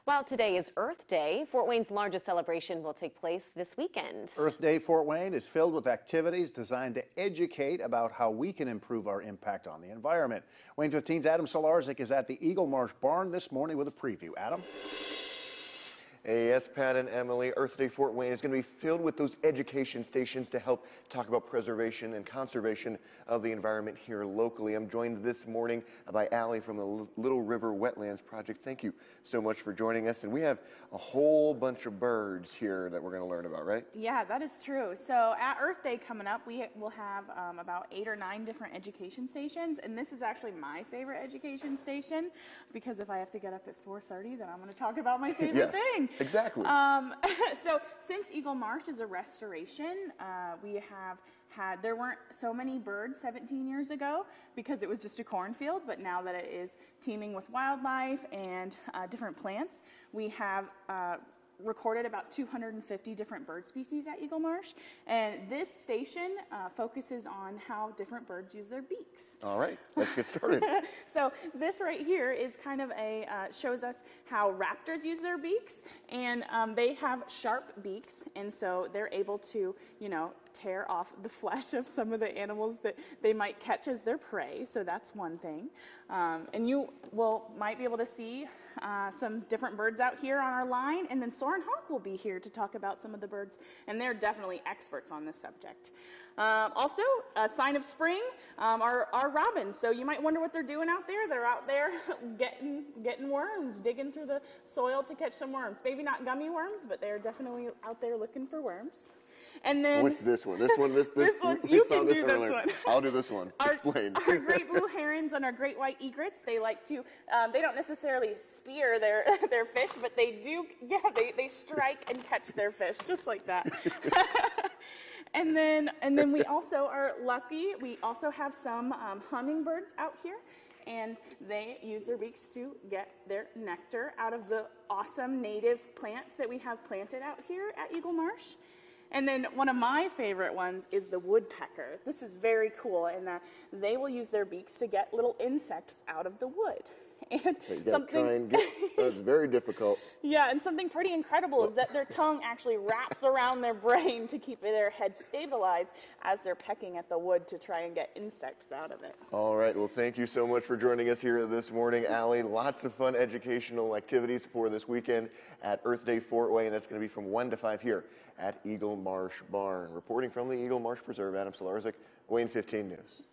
While today is Earth Day, Fort Wayne's largest celebration will take place this weekend. Earth Day Fort Wayne is filled with activities designed to educate about how we can improve our impact on the environment. Wayne 15's Adam Solarzik is at the Eagle Marsh Barn this morning with a preview. Adam? Hey, yes, Pat and Emily, Earth Day Fort Wayne is going to be filled with those education stations to help talk about preservation and conservation of the environment here locally. I'm joined this morning by Allie from the Little River Wetlands Project. Thank you so much for joining us. And we have a whole bunch of birds here that we're going to learn about, right? Yeah, that is true. So at Earth Day coming up, we will have about 8 or 9 different education stations. And this is actually my favorite education station because if I have to get up at 4:30, then I'm going to talk about my favorite thing. Exactly. So since Eagle Marsh is a restoration, we have had, there weren't so many birds 17 years ago because it was just a cornfield, but now that it is teeming with wildlife and different plants, we have recorded about 250 different bird species at Eagle Marsh, and this station focuses on how different birds use their beaks. All right, let's get started. So this right here is kind of a, shows us how raptors use their beaks, and they have sharp beaks, and so they're able to, you know, tear off the flesh of some of the animals that they might catch as their prey, so that's one thing. And you might be able to see some different birds out here on our line, and then Soren Hawk will be here to talk about some of the birds, and they're definitely experts on this subject. Also, a sign of spring are robins, so you might wonder what they're doing out there. They're out there getting worms, digging through the soil to catch some worms. Maybe not gummy worms, but they're definitely out there looking for worms. And then what's this one? This one, this one. We You saw can this do earlier. this one. I'll do this one. Explain. Our great blue herons and our great white egrets, they like to, they don't necessarily spear their fish, but they do, yeah, they strike and catch their fish, just like that. And then we also are lucky, we also have some hummingbirds out here, and they use their beaks to get their nectar out of the awesome native plants that we have planted out here at Eagle Marsh. And then one of my favorite ones is the woodpecker. This is very cool, and they will use their beaks to get little insects out of the wood. And something that's very difficult. Yeah, and something pretty incredible is that their tongue actually wraps around their brain to keep their head stabilized as they're pecking at the wood to try and get insects out of it. All right, well, thank you so much for joining us here this morning, Allie. Lots of fun educational activities for this weekend at Earth Day Fort Wayne. That's going to be from 1 to 5 here at Eagle Marsh Barn. Reporting from the Eagle Marsh Preserve, Adam Solarzik, Wayne 15 News.